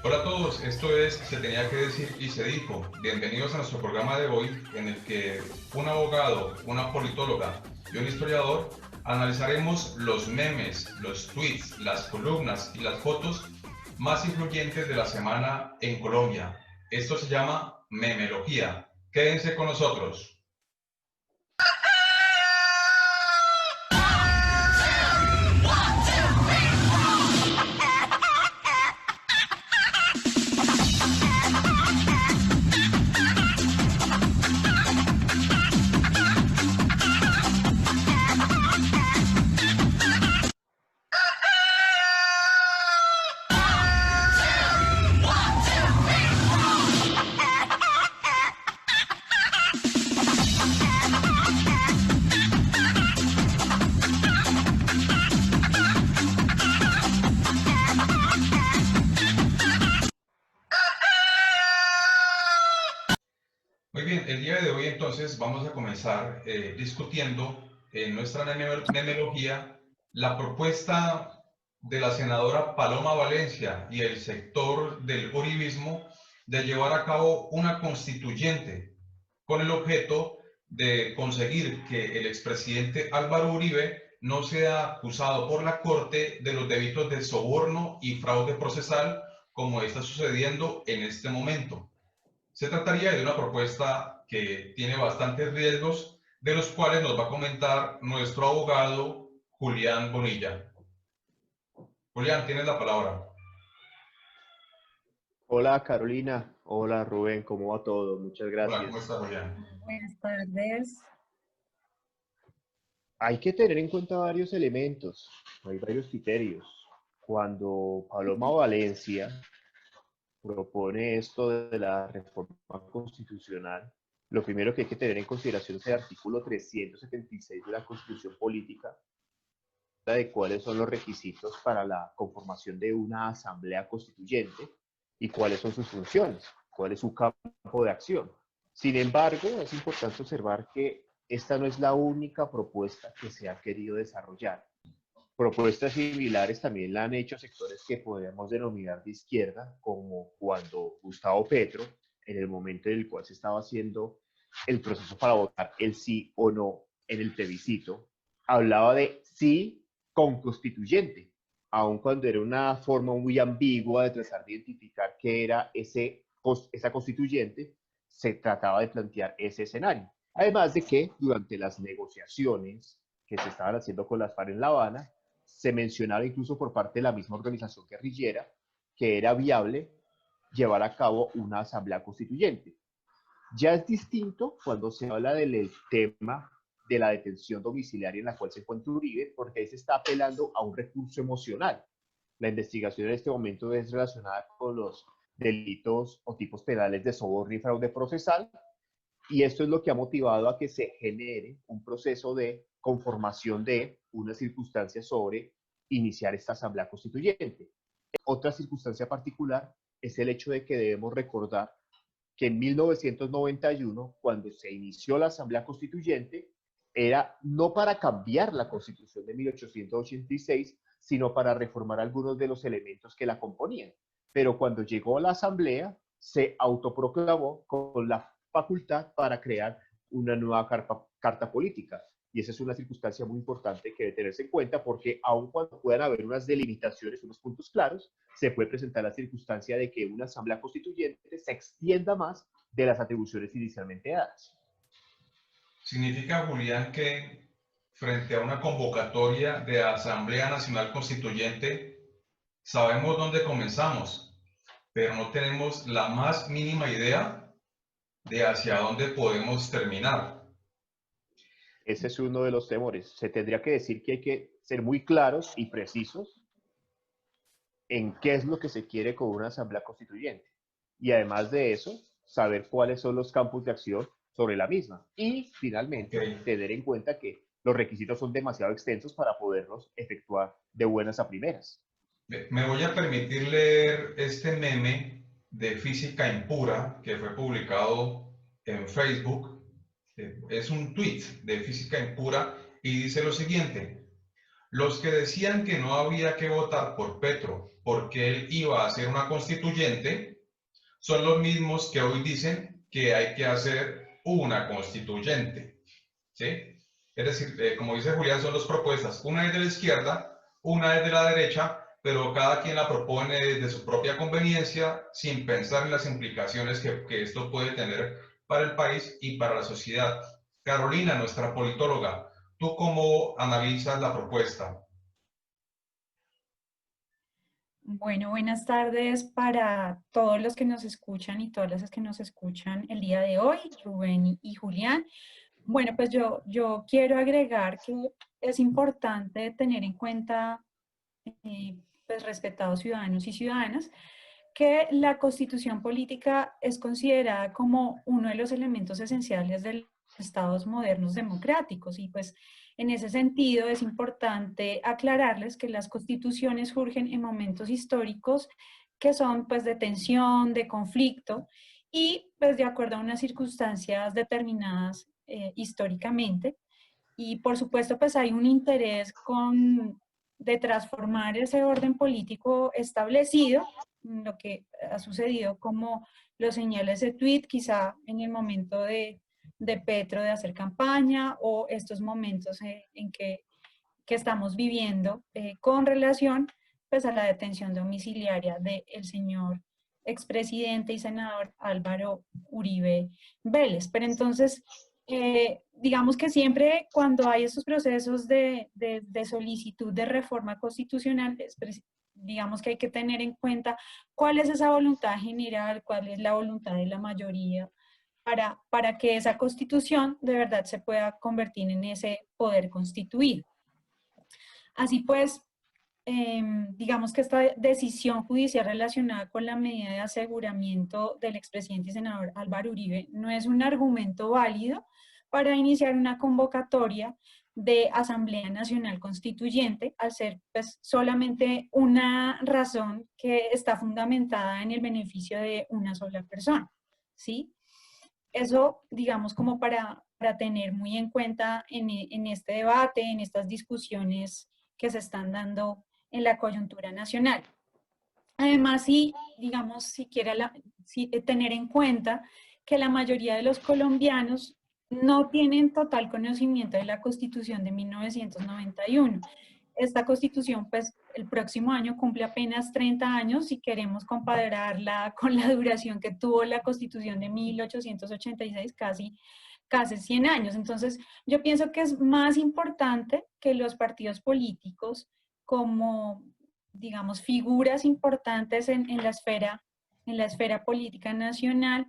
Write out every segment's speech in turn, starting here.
Hola a todos, esto es Se tenía que decir y se dijo. Bienvenidos a nuestro programa de hoy en el que un abogado, una politóloga y un historiador analizaremos los memes, los tweets, las columnas y las fotos más influyentes de la semana en Colombia. Esto se llama memelogía. Quédense con nosotros. Muy bien, el día de hoy entonces vamos a comenzar discutiendo en nuestra memelogía la propuesta de la senadora Paloma Valencia y el sector del uribismo de llevar a cabo una constituyente con el objeto de conseguir que el expresidente Álvaro Uribe no sea acusado por la Corte de los delitos de soborno y fraude procesal como está sucediendo en este momento. Se trataría de una propuesta que tiene bastantes riesgos, de los cuales nos va a comentar nuestro abogado Julián Bonilla. Julián, tienes la palabra. Hola Carolina, hola Rubén, ¿cómo va todo? Muchas Hola, ¿cómo gracias. estás, Julián? Buenas tardes. Hay que tener en cuenta varios elementos, hay varios criterios. Cuando Paloma Valencia propone esto de la reforma constitucional, lo primero que hay que tener en consideración es el artículo 376 de la Constitución Política, de cuáles son los requisitos para la conformación de una asamblea constituyente y cuáles son sus funciones, cuál es su campo de acción. Sin embargo, es importante observar que esta no es la única propuesta que se ha querido desarrollar. Propuestas similares también la han hecho sectores que podríamos denominar de izquierda, como cuando Gustavo Petro, en el momento en el cual se estaba haciendo el proceso para votar el sí o no en el plebiscito, hablaba de sí con constituyente, aun cuando era una forma muy ambigua de tratar de identificar qué era esa constituyente, se trataba de plantear ese escenario. Además de que durante las negociaciones que se estaban haciendo con las FARC en La Habana, se mencionaba incluso por parte de la misma organización guerrillera que era viable llevar a cabo una asamblea constituyente. Ya es distinto cuando se habla del tema de la detención domiciliaria en la cual se encuentra Uribe, porque ahí se está apelando a un recurso emocional. La investigación en este momento es relacionada con los delitos o tipos penales de soborno y fraude procesal, y esto es lo que ha motivado a que se genere un proceso de conformación de una circunstancia sobre iniciar esta asamblea constituyente. Otra circunstancia particular es el hecho de que debemos recordar que en 1991, cuando se inició la asamblea constituyente, era no para cambiar la constitución de 1886, sino para reformar algunos de los elementos que la componían. Pero cuando llegó a la asamblea, se autoproclamó con la facultad para crear una nueva carta política. Y esa es una circunstancia muy importante que debe tenerse en cuenta porque aun cuando puedan haber unas delimitaciones, unos puntos claros, se puede presentar la circunstancia de que una asamblea constituyente se extienda más de las atribuciones inicialmente dadas. ¿Significa, Julián, que frente a una convocatoria de Asamblea Nacional Constituyente sabemos dónde comenzamos, pero no tenemos la más mínima idea de hacia dónde podemos terminar? Ese es uno de los temores. Se tendría que decir que hay que ser muy claros y precisos en qué es lo que se quiere con una asamblea constituyente. Y además de eso, saber cuáles son los campos de acción sobre la misma. Y finalmente, tener en cuenta que los requisitos son demasiado extensos para poderlos efectuar de buenas a primeras. Me voy a permitir leer este meme de Física Impura que fue publicado en Facebook. Es un tweet de Física Impura y dice lo siguiente: Los que decían que no había que votar por Petro porque él iba a ser una constituyente, son los mismos que hoy dicen que hay que hacer una constituyente, ¿sí? Es decir, como dice Julián, son dos propuestas. Una es de la izquierda, una es de la derecha, pero cada quien la propone desde su propia conveniencia, sin pensar en las implicaciones que esto puede tener para el país y para la sociedad. Carolina, nuestra politóloga, ¿tú cómo analizas la propuesta? Bueno, buenas tardes para todos los que nos escuchan y todas las que nos escuchan el día de hoy, Rubén y Julián. Bueno, pues yo quiero agregar que es importante tener en cuenta, eh, pues respetados ciudadanos y ciudadanas, que la constitución política es considerada como uno de los elementos esenciales de los estados modernos democráticos y pues en ese sentido es importante aclararles que las constituciones surgen en momentos históricos que son pues de tensión, de conflicto y pues de acuerdo a unas circunstancias determinadas históricamente y por supuesto pues hay un interés de transformar ese orden político establecido, lo que ha sucedido como lo señala ese tweet, quizá en el momento de Petro de hacer campaña o estos momentos en que estamos viviendo con relación pues a la detención domiciliaria del señor expresidente y senador Álvaro Uribe Vélez. Pero entonces, digamos que siempre cuando hay estos procesos de solicitud de reforma constitucional, digamos que hay que tener en cuenta cuál es esa voluntad general, cuál es la voluntad de la mayoría, para que esa constitución de verdad se pueda convertir en ese poder constituido. Así pues, digamos que esta decisión judicial relacionada con la medida de aseguramiento del expresidente y senador Álvaro Uribe no es un argumento válido para iniciar una convocatoria de Asamblea Nacional Constituyente, al ser pues, solamente una razón que está fundamentada en el beneficio de una sola persona, ¿sí? Eso, digamos, como para tener muy en cuenta en este debate, en estas discusiones que se están dando en la coyuntura nacional. Además, sí, digamos, tener en cuenta que la mayoría de los colombianos no tienen total conocimiento de la Constitución de 1991. Esta Constitución, pues, el próximo año cumple apenas 30 años y queremos compararla con la duración que tuvo la Constitución de 1886, casi 100 años. Entonces, yo pienso que es más importante que los partidos políticos como, digamos, figuras importantes en la esfera política nacional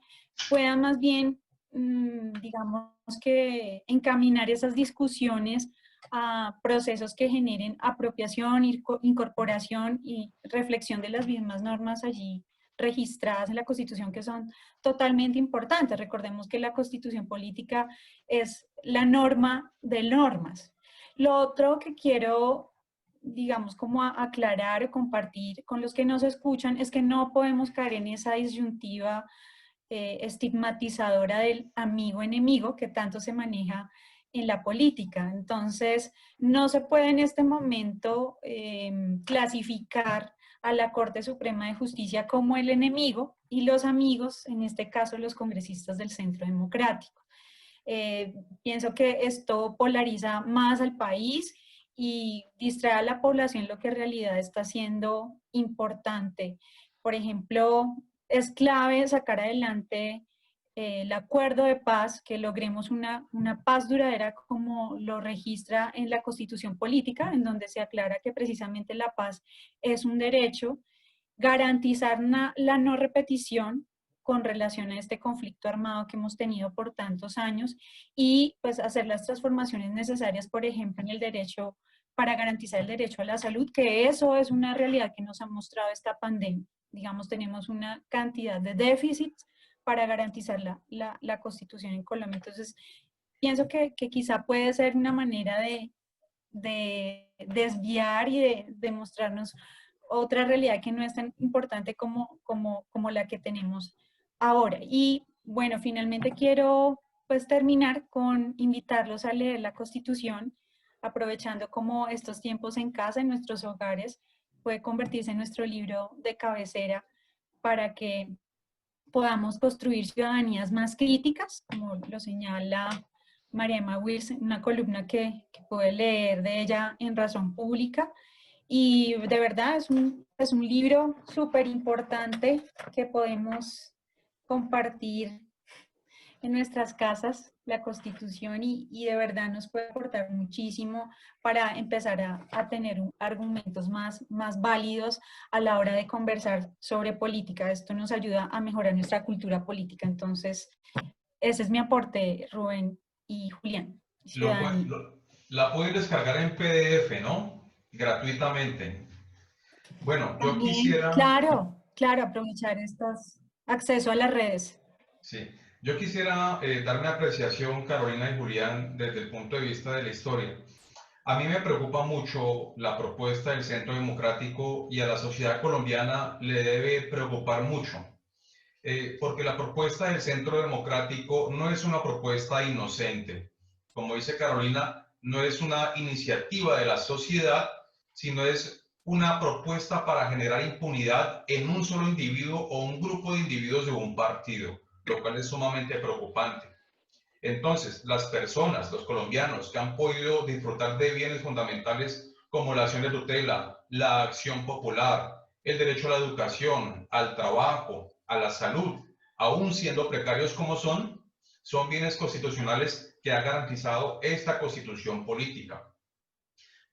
puedan más bien, digamos, que encaminar esas discusiones a procesos que generen apropiación, incorporación y reflexión de las mismas normas allí registradas en la Constitución que son totalmente importantes. Recordemos que la Constitución política es la norma de normas. Lo otro que quiero, digamos, como aclarar o compartir con los que nos escuchan es que no podemos caer en esa disyuntiva estigmatizadora del amigo-enemigo que tanto se maneja en la política. Entonces, no se puede en este momento clasificar a la Corte Suprema de Justicia como el enemigo y los amigos, en este caso los congresistas del Centro Democrático. Pienso que esto polariza más al país y distrae a la población lo que en realidad está siendo importante. Por ejemplo, es clave sacar adelante el acuerdo de paz, que logremos una paz duradera como lo registra en la Constitución Política, en donde se aclara que precisamente la paz es un derecho, garantizar la no repetición con relación a este conflicto armado que hemos tenido por tantos años y pues hacer las transformaciones necesarias, por ejemplo, en el derecho para garantizar el derecho a la salud, que eso es una realidad que nos ha mostrado esta pandemia. Digamos, tenemos una cantidad de déficits para garantizar la Constitución en Colombia. Entonces, pienso que quizá puede ser una manera de desviar y de mostrarnos otra realidad que no es tan importante como la que tenemos ahora. Y bueno, finalmente quiero pues terminar con invitarlos a leer la Constitución, aprovechando como estos tiempos en casa, en nuestros hogares, puede convertirse en nuestro libro de cabecera para que podamos construir ciudadanías más críticas, como lo señala María Emma Wills en una columna que puede leer de ella en Razón Pública. Y de verdad es un libro súper importante que podemos compartir en nuestras casas, la Constitución, y de verdad nos puede aportar muchísimo para empezar a tener argumentos más válidos a la hora de conversar sobre política. Esto nos ayuda a mejorar nuestra cultura política. Entonces, ese es mi aporte, Rubén y Julián. Ciudadanía. La pueden descargar en PDF, ¿no? Gratuitamente. Bueno, yo También, quisiera... claro, aprovechar estos acceso a las redes. Sí, yo quisiera dar mi apreciación, Carolina y Julián, desde el punto de vista de la historia. A mí me preocupa mucho la propuesta del Centro Democrático y a la sociedad colombiana le debe preocupar mucho, porque la propuesta del Centro Democrático no es una propuesta inocente. Como dice Carolina, no es una iniciativa de la sociedad, sino es una propuesta para generar impunidad en un solo individuo o un grupo de individuos de un partido, lo cual es sumamente preocupante. Entonces, las personas, los colombianos que han podido disfrutar de bienes fundamentales como la acción de tutela, la acción popular, el derecho a la educación, al trabajo, a la salud, aún siendo precarios como son bienes constitucionales que ha garantizado esta constitución política.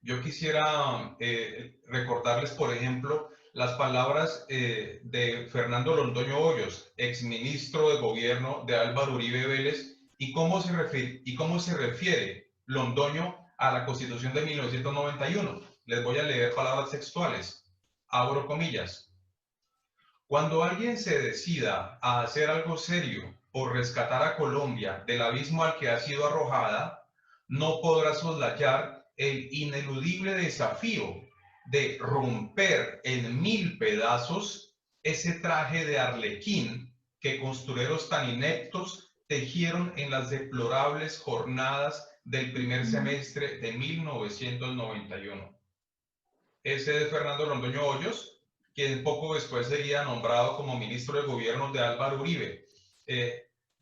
Yo quisiera recordarles, por ejemplo, las palabras de Fernando Londoño Hoyos, exministro de gobierno de Álvaro Uribe Vélez, y cómo se refiere Londoño a la Constitución de 1991. Les voy a leer palabras textuales. Abro comillas. Cuando alguien se decida a hacer algo serio por rescatar a Colombia del abismo al que ha sido arrojada, no podrá soslayar el ineludible desafío de romper en 1000 pedazos ese traje de arlequín que costureros tan ineptos tejieron en las deplorables jornadas del primer semestre de 1991. Ese es Fernando Londoño Hoyos, quien poco después sería nombrado como ministro de gobierno de Álvaro Uribe.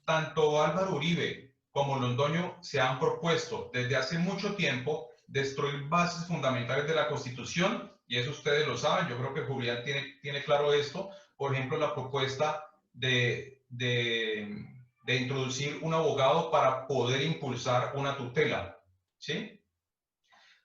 Tanto Álvaro Uribe como Londoño se han propuesto desde hace mucho tiempo destruir bases fundamentales de la Constitución, y eso ustedes lo saben, yo creo que Julián tiene claro esto, por ejemplo, la propuesta de introducir un abogado para poder impulsar una tutela, ¿sí?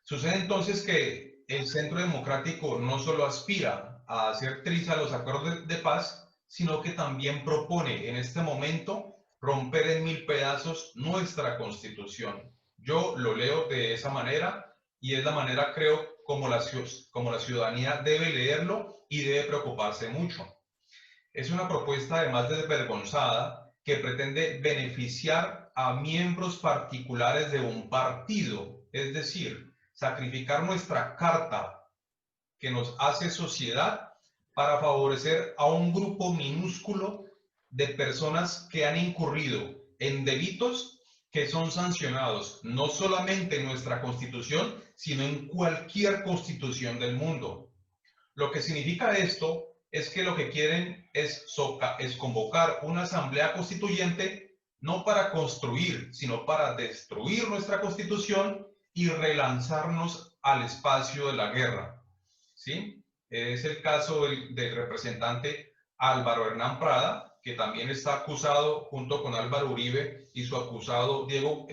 Sucede entonces que el Centro Democrático no solo aspira a hacer triza los acuerdos de paz, sino que también propone en este momento romper en 1000 pedazos nuestra Constitución. Yo lo leo de esa manera y es la manera, creo, como la ciudadanía debe leerlo y debe preocuparse mucho. Es una propuesta además desvergonzada que pretende beneficiar a miembros particulares de un partido, es decir, sacrificar nuestra carta que nos hace sociedad para favorecer a un grupo minúsculo de personas que han incurrido en delitos que son sancionados no solamente en nuestra Constitución, sino en cualquier constitución del mundo. Lo que significa esto es que lo que quieren es convocar una asamblea constituyente no para construir, sino para destruir nuestra Constitución y relanzarnos al espacio de la guerra. ¿Sí? Es el caso del representante Álvaro Hernán Prada, que también está acusado junto con Álvaro Uribe y su abogado Diego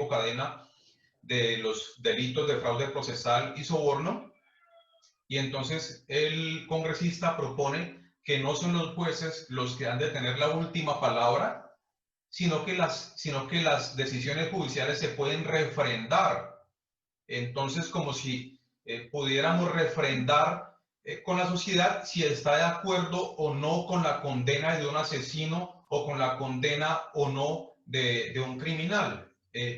Cadena de los delitos de fraude procesal y soborno. Y entonces el congresista propone que no son los jueces los que han de tener la última palabra, sino que las decisiones judiciales se pueden refrendar. Entonces, como si pudiéramos refrendar con la sociedad si está de acuerdo o no con la condena de un asesino o con la condena o no de un criminal.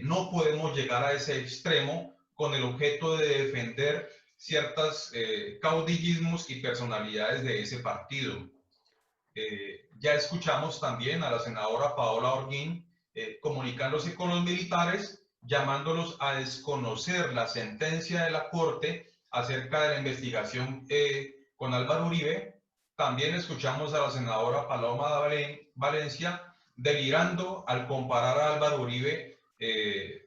No podemos llegar a ese extremo con el objeto de defender ciertos caudillismos y personalidades de ese partido. Ya escuchamos también a la senadora Paola Holguín comunicándose con los militares llamándolos a desconocer la sentencia de la Corte acerca de la investigación con Álvaro Uribe. También escuchamos a la senadora Paloma Valencia delirando al comparar a Álvaro Uribe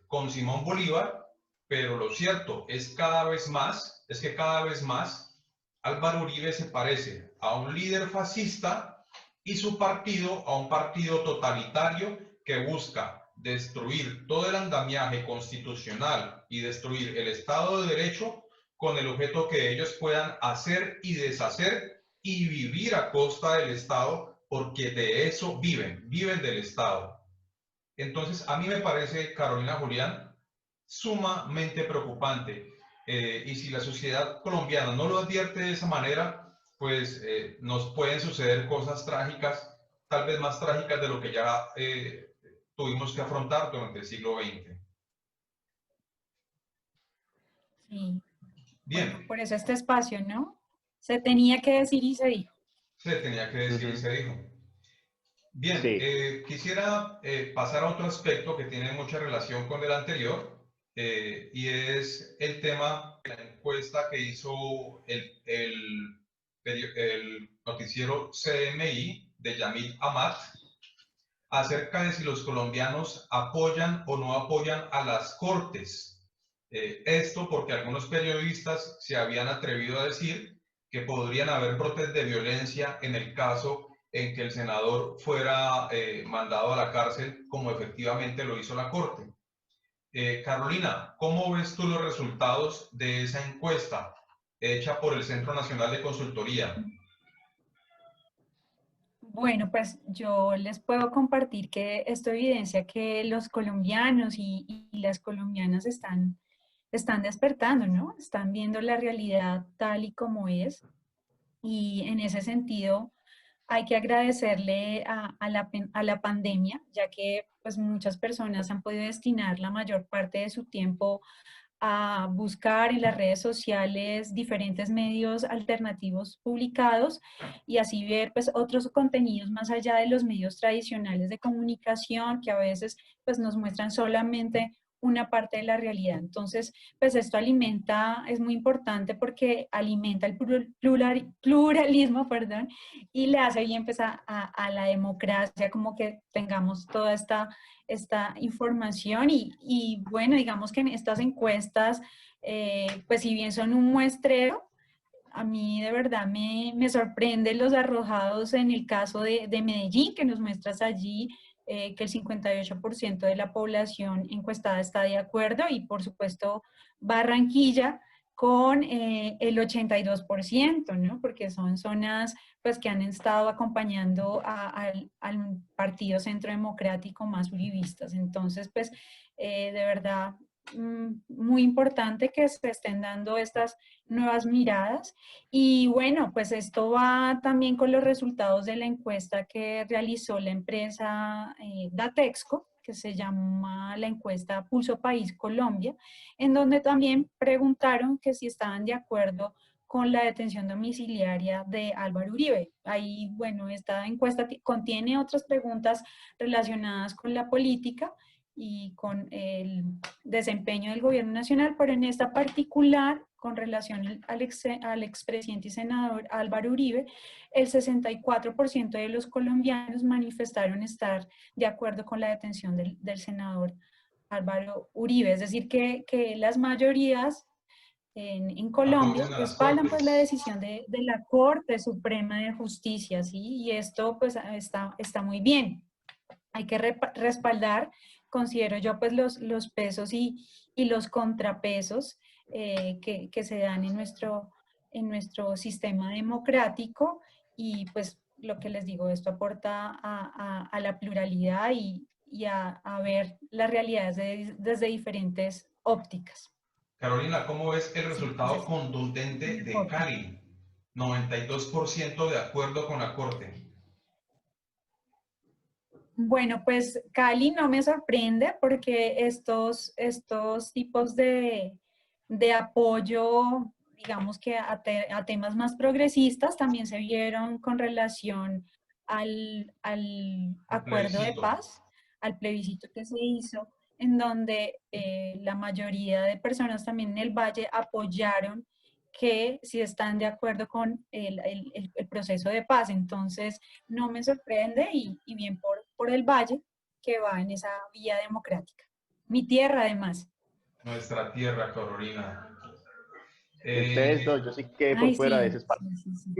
con Simón Bolívar, pero lo cierto es que cada vez más Álvaro Uribe se parece a un líder fascista y su partido a un partido totalitario que busca destruir todo el andamiaje constitucional y destruir el Estado de Derecho con el objeto que ellos puedan hacer y deshacer y vivir a costa del Estado, porque de eso viven del Estado. Entonces, a mí me parece, Carolina Julián, sumamente preocupante. Y si la sociedad colombiana no lo advierte de esa manera, pues nos pueden suceder cosas trágicas, tal vez más trágicas de lo que ya tuvimos que afrontar durante el siglo XX. Sí, bueno, Bien, por eso este espacio, ¿no? Se tenía que decir y se dijo. se tenía que decir y se dijo. Bien, Sí. quisiera pasar a otro aspecto que tiene mucha relación con el anterior, y es el tema de la encuesta que hizo el noticiero CMI de Yamil Amat acerca de si los colombianos apoyan o no apoyan a las cortes. Esto porque algunos periodistas se habían atrevido a decir que podrían haber brotes de violencia en el caso en que el senador fuera mandado a la cárcel, como efectivamente lo hizo la Corte. Carolina, ¿cómo ves tú los resultados de esa encuesta hecha por el Centro Nacional de Consultoría? Bueno, pues yo les puedo compartir que esto evidencia que los colombianos y las colombianas están despertando, ¿no? Están viendo la realidad tal y como es. Y en ese sentido, hay que agradecerle a la pandemia, ya que pues muchas personas han podido destinar la mayor parte de su tiempo a buscar en las redes sociales diferentes medios alternativos publicados y así ver pues otros contenidos más allá de los medios tradicionales de comunicación que a veces pues nos muestran solamente una parte de la realidad. Entonces, pues esto alimenta, es muy importante porque alimenta el pluralismo, perdón, y le hace bien pues a la democracia, como que tengamos toda esta información y bueno, digamos que en estas encuestas, pues si bien son un muestreo, a mí de verdad me sorprende los arrojados en el caso de Medellín, que nos muestras allí que el 58% de la población encuestada está de acuerdo y por supuesto Barranquilla con el 82%, ¿no? Porque son zonas pues, que han estado acompañando al Partido Centro Democrático más uribistas. Entonces, pues, de verdad, muy importante que se estén dando estas nuevas miradas. Y bueno, pues esto va también con los resultados de la encuesta que realizó la empresa Datexco, que se llama la encuesta Pulso País Colombia, en donde también preguntaron que si estaban de acuerdo con la detención domiciliaria de Álvaro Uribe. Ahí, bueno, esta encuesta contiene otras preguntas relacionadas con la política y con el desempeño del gobierno nacional, pero en esta particular, con relación al expresidente y senador Álvaro Uribe, el 64% de los colombianos manifestaron estar de acuerdo con la detención del senador Álvaro Uribe, es decir, que las mayorías en Colombia Apoyan a las respaldan pues la cortes. decisión de la Corte Suprema de Justicia, ¿sí? Y esto pues está muy bien. Hay que respaldar, considero yo, pues los pesos y los contrapesos que se dan en nuestro sistema democrático y pues lo que les digo, esto aporta a la pluralidad y a ver las realidades desde diferentes ópticas. Carolina, ¿cómo ves el Sí, resultado entonces, contundente de importante. Cali? 92% de acuerdo con la Corte. Bueno, pues Cali no me sorprende porque estos tipos de apoyo, digamos que a temas más progresistas también se vieron con relación al El acuerdo de plebiscito. paz, al plebiscito que se hizo en donde la mayoría de personas también en el Valle apoyaron que si están de acuerdo con el proceso de paz. Entonces, no me sorprende y bien por el Valle que va en esa vía democrática. Mi tierra, además. Nuestra tierra, Carolina. Ustedes dos, yo sí quedé por Ay, fuera de sí, ese espacio. sí.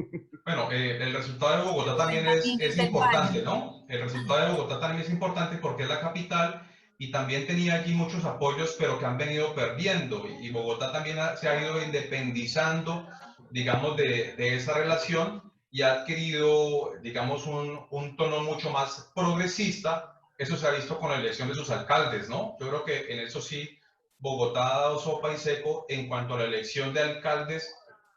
Bueno, el resultado de Bogotá también es del importante, Valle. ¿no? El resultado de Bogotá también es importante porque es la capital y también tenía allí muchos apoyos, pero que han venido perdiendo. Y Bogotá también se ha ido independizando, digamos, de esa relación y ha adquirido, digamos, un tono mucho más progresista. Eso se ha visto con la elección de sus alcaldes, ¿no? Yo creo que en eso sí, Bogotá ha dado sopa y seco en cuanto a la elección de alcaldes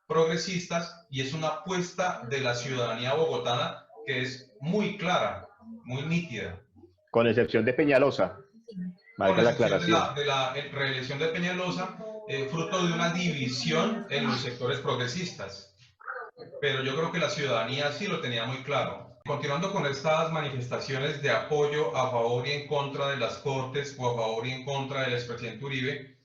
progresistas y es una apuesta de la ciudadanía bogotana que es muy clara, muy nítida. Con excepción de Peñalosa, Con valga la excepción aclaración. de la reelección de Peñalosa, fruto de una división en los sectores progresistas. Pero yo creo que la ciudadanía sí lo tenía muy claro. Continuando con estas manifestaciones de apoyo a favor y en contra de las Cortes o a favor y en contra del expresidente Uribe,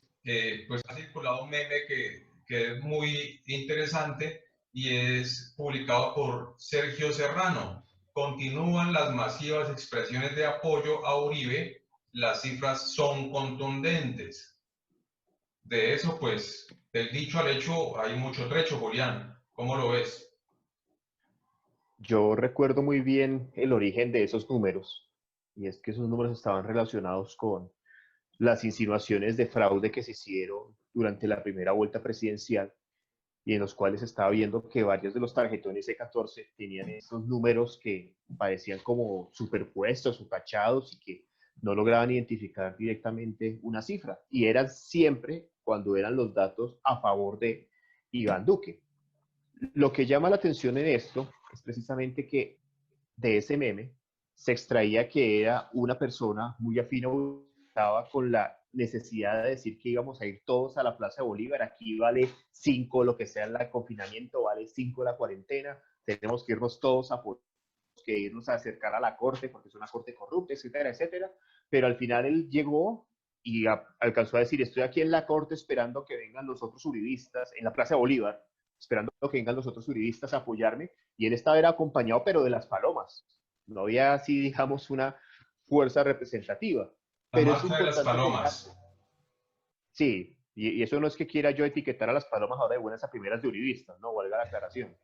pues ha circulado un meme que es muy interesante y es publicado por Sergio Serrano. Continúan las masivas expresiones de apoyo a Uribe, las cifras son contundentes. De eso, pues, del dicho al hecho hay mucho trecho, Julián. ¿Cómo lo ves? Yo recuerdo muy bien el origen de esos números, y es que esos números estaban relacionados con las insinuaciones de fraude que se hicieron durante la primera vuelta presidencial y en los cuales estaba viendo que varios de los tarjetones E14 tenían esos números que parecían como superpuestos o tachados y que no lograban identificar directamente una cifra. Y eran siempre cuando eran los datos a favor de Iván Duque. Lo que llama la atención en esto es precisamente que de ese meme se extraía que era una persona muy afín estaba con la necesidad de decir que íbamos a ir todos a la Plaza de Bolívar, aquí vale 5 lo que sea el confinamiento, vale 5 la cuarentena, tenemos que irnos todos a que irnos a acercar a la corte porque es una corte corrupta, etcétera, etcétera, pero al final él llegó y alcanzó a decir, estoy aquí en la corte esperando que vengan los otros uribistas, en la Plaza de Bolívar, esperando que vengan los otros uribistas a apoyarme, y él estaba era acompañado, pero de las palomas, no había así, digamos, una fuerza representativa. La Pero marcha de las palomas. Sí, y eso no es que quiera yo etiquetar a las palomas ahora de buenas a primeras de uribistas, no, valga la aclaración.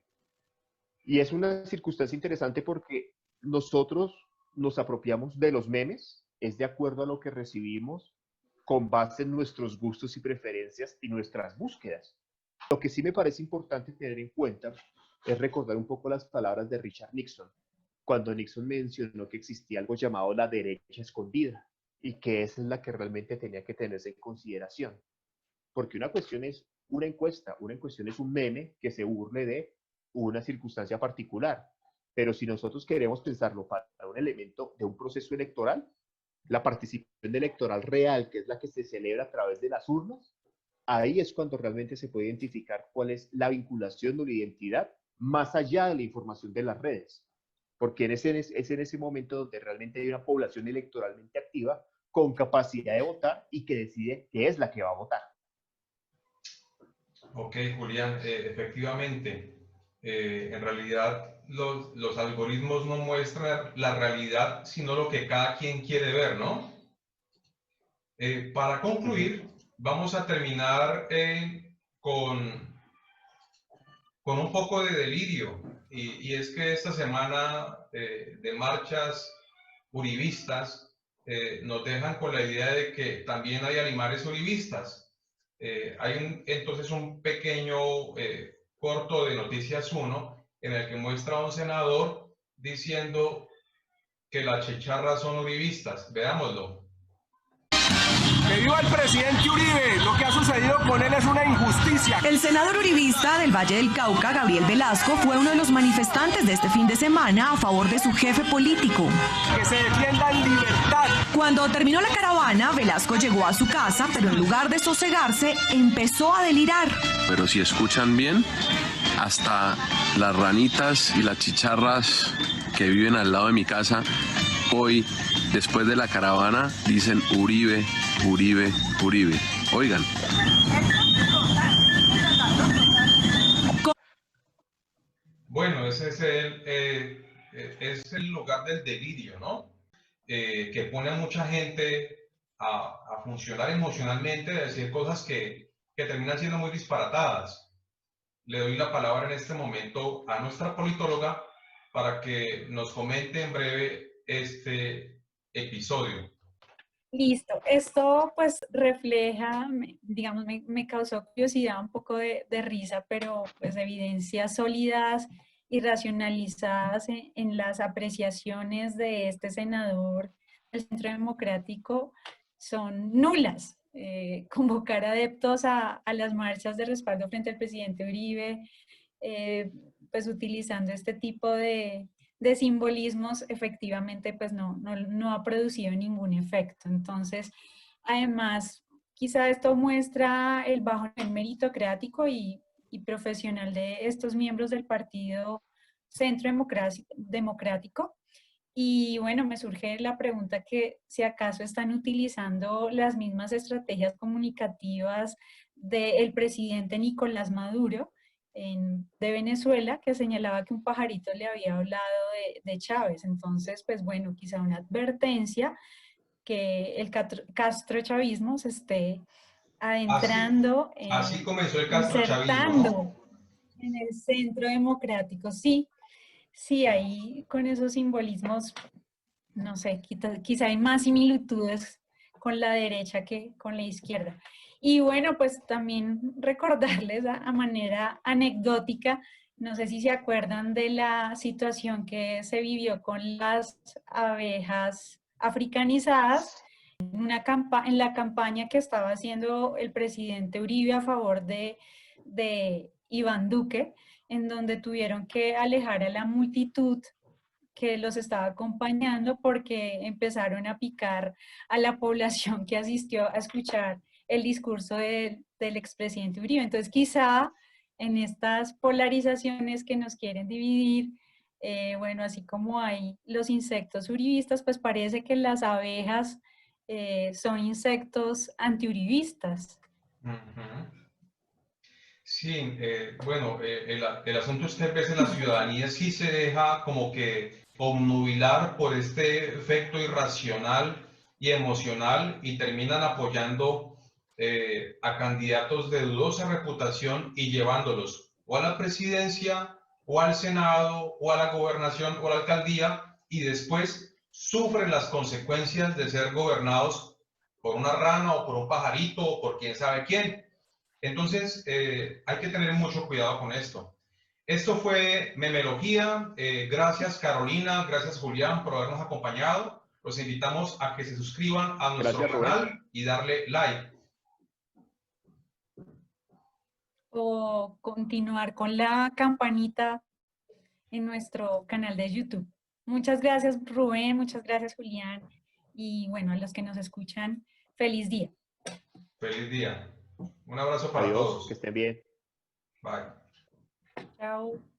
Y es una circunstancia interesante porque nosotros nos apropiamos de los memes, es de acuerdo a lo que recibimos, con base en nuestros gustos y preferencias y nuestras búsquedas. Lo que sí me parece importante tener en cuenta es recordar un poco las palabras de Richard Nixon, cuando Nixon mencionó que existía algo llamado la derecha escondida, y que esa es la que realmente tenía que tenerse en consideración. Porque una cuestión es una encuesta, una cuestión es un meme que se burle de una circunstancia particular. Pero si nosotros queremos pensarlo para un elemento de un proceso electoral, la participación electoral real, que es la que se celebra a través de las urnas, ahí es cuando realmente se puede identificar cuál es la vinculación de la identidad más allá de la información de las redes. Porque es en ese momento donde realmente hay una población electoralmente activa con capacidad de votar y que decide qué es la que va a votar. Ok, Julián, efectivamente, en realidad los algoritmos no muestran la realidad, sino lo que cada quien quiere ver, ¿no? Para concluir, vamos a terminar con un poco de delirio, y es que esta semana de marchas uribistas nos dejan con la idea de que también hay animales uribistas. Hay entonces un pequeño corto de Noticias 1 en el que muestra a un senador diciendo que las chicharras son uribistas. Veámoslo. ¡Que viva el presidente Uribe! Lo que ha sucedido con él es una injusticia. El senador uribista del Valle del Cauca, Gabriel Velasco, fue uno de los manifestantes de este fin de semana a favor de su jefe político. Que se defienda en libertad. Cuando terminó la caravana, Velasco llegó a su casa, pero en lugar de sosegarse, empezó a delirar. Pero si escuchan bien, hasta las ranitas y las chicharras que viven al lado de mi casa hoy después de la caravana dicen Uribe, Uribe, Uribe. Oigan. Bueno, ese es el lugar del delirio, ¿no? Que pone a mucha gente a funcionar emocionalmente, a decir cosas que terminan siendo muy disparatadas. Le doy la palabra en este momento a nuestra politóloga para que nos comente en breve este episodio. Listo, esto pues refleja, digamos, me causó curiosidad, un poco de risa, pero pues evidencias sólidas y racionalizadas en las apreciaciones de este senador del Centro Democrático son nulas. Convocar adeptos a las marchas de respaldo frente al presidente Uribe, pues utilizando este tipo de simbolismos, efectivamente pues no ha producido ningún efecto. Entonces, además, quizá esto muestra el bajo nivel meritocrático y profesional de estos miembros del Partido Centro Democrático. Y bueno, me surge la pregunta que si acaso están utilizando las mismas estrategias comunicativas del presidente Nicolás Maduro de Venezuela, que señalaba que un pajarito le había hablado de Chávez. Entonces, pues bueno, quizá una advertencia que el castrochavismo se esté adentrando, Así comenzó el castrochavismo, ¿no? insertando en el Centro Democrático. Sí, sí, ahí con esos simbolismos, no sé, quizá hay más similitudes con la derecha que con la izquierda. Y bueno, pues también recordarles a manera anecdótica, no sé si se acuerdan de la situación que se vivió con las abejas africanizadas en la campaña que estaba haciendo el presidente Uribe a favor de Iván Duque, en donde tuvieron que alejar a la multitud que los estaba acompañando porque empezaron a picar a la población que asistió a escuchar el discurso del expresidente Uribe. Entonces, quizá en estas polarizaciones que nos quieren dividir, bueno, así como hay los insectos uribistas, pues parece que las abejas son insectos antiuribistas. Sí, bueno, el asunto es que a veces la ciudadanía sí se deja como que obnubilar por este efecto irracional y emocional y terminan apoyando a candidatos de dudosa reputación y llevándolos o a la presidencia o al Senado o a la gobernación o a la alcaldía y después sufren las consecuencias de ser gobernados por una rana o por un pajarito o por quién sabe quién. Entonces, hay que tener mucho cuidado con esto. Esto fue Memelogía. Gracias, Carolina. Gracias, Julián, por habernos acompañado. Los invitamos a que se suscriban a nuestro canal y darle like. O continuar con la campanita en nuestro canal de YouTube. Muchas gracias, Rubén. Muchas gracias, Julián. Y bueno, a los que nos escuchan, feliz día. Feliz día. Un abrazo para todos. Que estén bien. Bye. Chao.